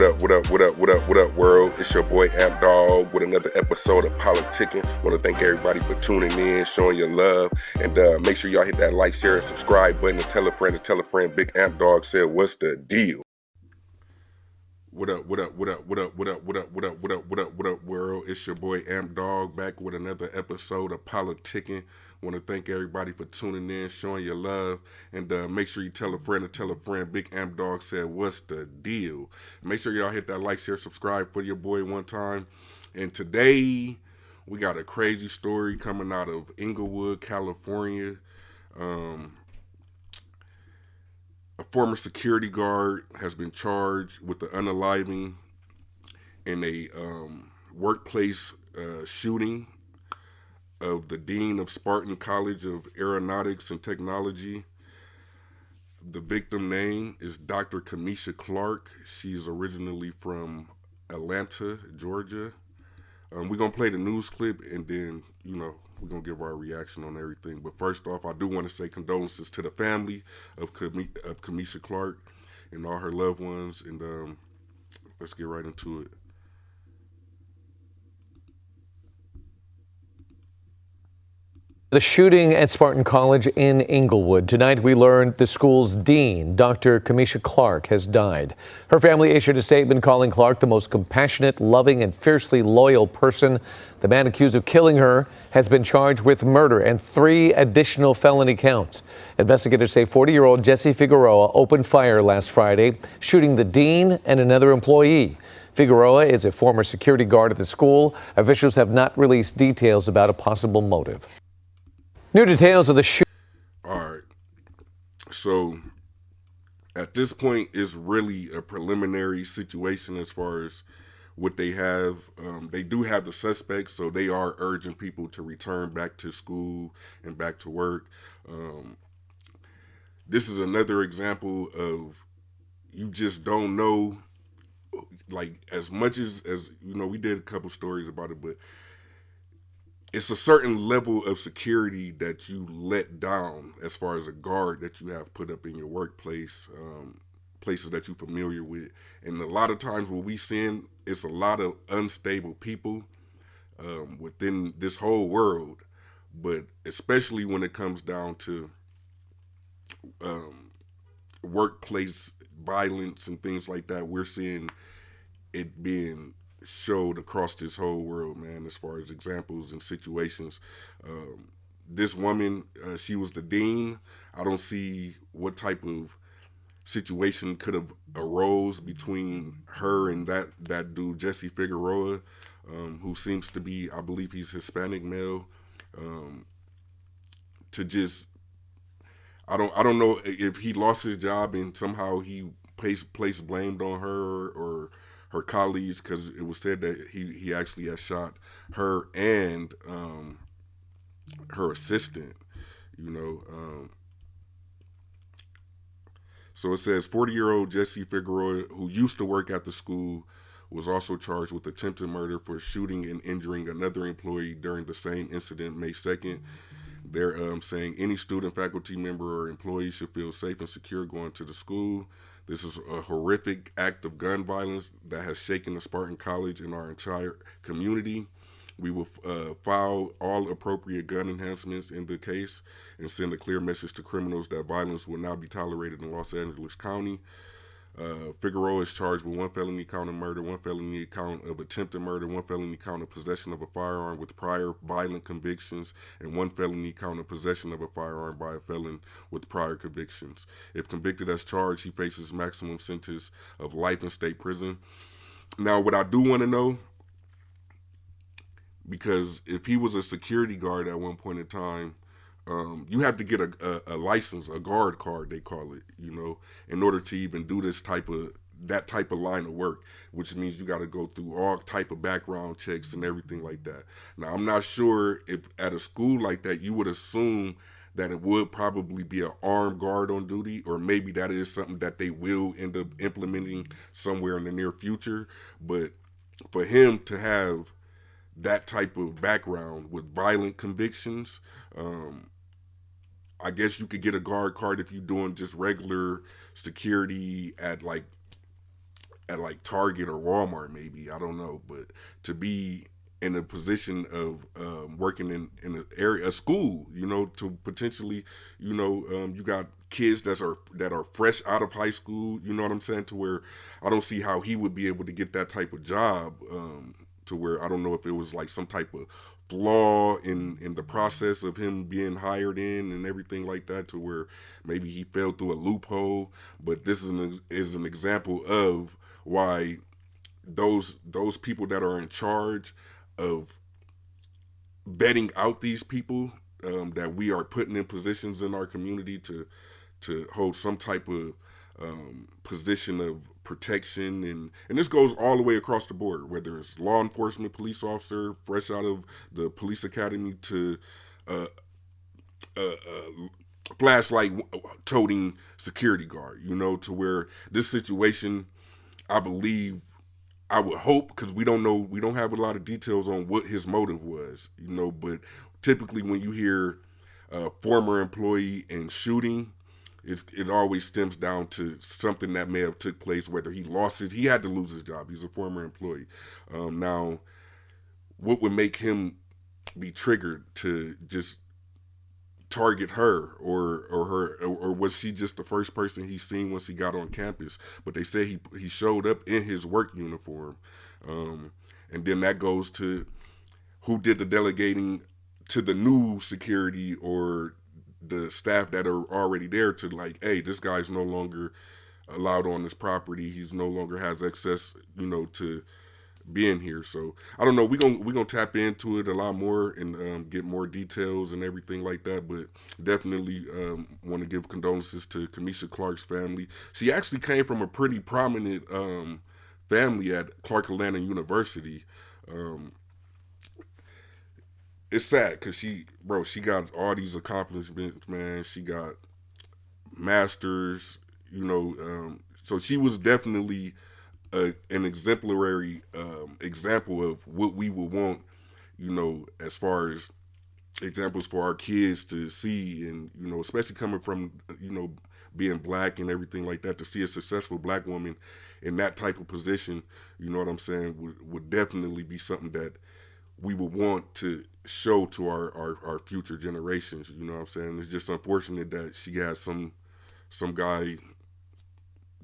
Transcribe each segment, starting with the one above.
What up, world? It's your boy Amp Dog with another episode of Politickin. Want to thank everybody for tuning in, showing your love, and make sure y'all hit that like, share, and subscribe button and tell a friend to tell a friend. Big Amp Dog said, "What's the deal?" What up, world? It's your boy Amp Dog back with another episode of Politickin. Want to thank everybody for tuning in, showing your love, and make sure you tell a friend to tell a friend. Big Amp Dog said, "What's the deal?" Make sure y'all hit that like, share, subscribe for your boy one time. And today, we got a crazy story coming out of Inglewood, California. A former security guard has been charged with the unaliving in a workplace shooting of the dean of Spartan College of Aeronautics and Technology. The victim name is Dr. Cameisha Clark. She's originally from Atlanta, Georgia. We're going to play the news clip and then, we're going to give our reaction on everything. But first off, I do want to say condolences to the family of Cameisha Clark and all her loved ones. And let's get right into it. The shooting at Spartan College in Inglewood. Tonight we learned the school's dean, Dr. Cameisha Clark, has died. Her family issued a statement calling Clark the most compassionate, loving, and fiercely loyal person. The man accused of killing her has been charged with murder and 3 additional felony counts. Investigators say 40-year-old Jesse Figueroa opened fire last Friday, shooting the dean and another employee. Figueroa is a former security guard at the school. Officials have not released details about a possible motive. New details of the shooting. All right. So at this point, it's really a preliminary situation as far as what they have. They do have the suspects, so they are urging people to return back to school and back to work. This is another example of you just don't know, like, as much as we did a couple stories about it, but it's a certain level of security that you let down as far as a guard that you have put up in your workplace, places that you're familiar with. And a lot of times what we see, it's a lot of unstable people within this whole world, but especially when it comes down to workplace violence and things like that, we're seeing it being showed across this whole world, man, as far as examples and situations. This woman, she was the dean. I don't see what type of situation could have arose between her and that dude, Jesse Figueroa, who seems to be, I believe he's Hispanic male, to just, I don't know if he lost his job and somehow he placed blamed on her or her colleagues, because it was said that he actually had shot her and her assistant, So it says 40-year-old Jesse Figueroa, who used to work at the school, was also charged with attempted murder for shooting and injuring another employee during the same incident May 2nd. They're saying any student, faculty member, or employee should feel safe and secure going to the school. This is a horrific act of gun violence that has shaken the Spartan College and our entire community. We will file all appropriate gun enhancements in the case and send a clear message to criminals that violence will not be tolerated in Los Angeles County. Figueroa is charged with 1 felony count of murder, 1 felony count of attempted murder, 1 felony count of possession of a firearm with prior violent convictions, and 1 felony count of possession of a firearm by a felon with prior convictions. If convicted as charged, he faces maximum sentence of life in state prison. Now, what I do want to know, because if he was a security guard at one point in time, you have to get a license, a guard card, they call it, in order to even do that type of line of work, which means you got to go through all type of background checks and everything like that. Now, I'm not sure if at a school like that, you would assume that it would probably be an armed guard on duty, or maybe that is something that they will end up implementing somewhere in the near future. But for him to have that type of background with violent convictions, I guess you could get a guard card if you're doing just regular security at at like Target or Walmart, maybe, I don't know, but to be in a position of working in an area, a school, to potentially, you got kids that are fresh out of high school, you know what I'm saying, to where I don't see how he would be able to get that type of job, to where I don't know if it was like some type of flaw in the process of him being hired in and everything like that, to where maybe he fell through a loophole. But this is an example of why those people that are in charge of vetting out these people, that we are putting in positions in our community to hold some type of position of protection, and this goes all the way across the board, whether it's law enforcement, police officer, fresh out of the police academy, to uh, flashlight toting security guard, to where this situation, I believe, I would hope, because we don't know, we don't have a lot of details on what his motive was, but typically when you hear former employee and shooting, it always stems down to something that may have took place, whether he had to lose his job. He's a former employee. Now, what would make him be triggered to just target her, or was she just the first person he seen once he got on campus? But they say he showed up in his work uniform, and then that goes to who did the delegating to the new security or the staff that are already there, to like, hey, this guy's no longer allowed on this property. He's no longer has access, to being here. So I don't know. We're gonna tap into it a lot more and get more details and everything like that. But definitely want to give condolences to Cameisha Clark's family. She actually came from a pretty prominent family at Clark Atlanta University. It's sad because she got all these accomplishments, man. She got masters, so she was definitely an exemplary example of what we would want, as far as examples for our kids to see, and especially coming from being black and everything like that, to see a successful black woman in that type of position, you know what I'm saying, would definitely be something that we would want to show to our future generations. You know what I'm saying? It's just unfortunate that she has some guy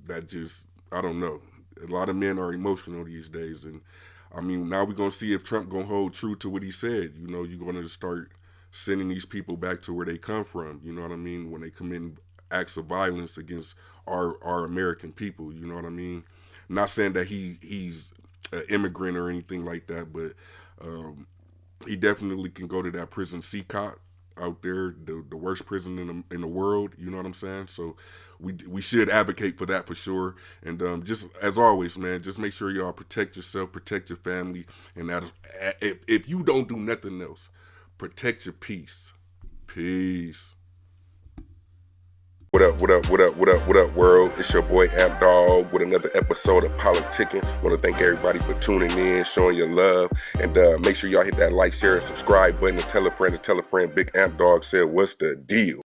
that just, I don't know. A lot of men are emotional these days, and I mean, now we're gonna see if Trump gonna hold true to what he said. You're gonna start sending these people back to where they come from. You know what I mean? When they commit acts of violence against our American people. You know what I mean? Not saying that he's an immigrant or anything like that, but he definitely can go to that prison CCOT out there, the worst prison in the world. You know what I'm saying? So we should advocate for that for sure. And just as always, man, just make sure y'all protect yourself, protect your family, and that if you don't do nothing else, protect your peace. Peace. What up, what up, what up, what up, what up, world? It's your boy Amp Dog with another episode of Politickin. Want to thank everybody for tuning in, showing your love, and make sure y'all hit that like, share, and subscribe button, and tell a friend. Big Amp Dog said, what's the deal?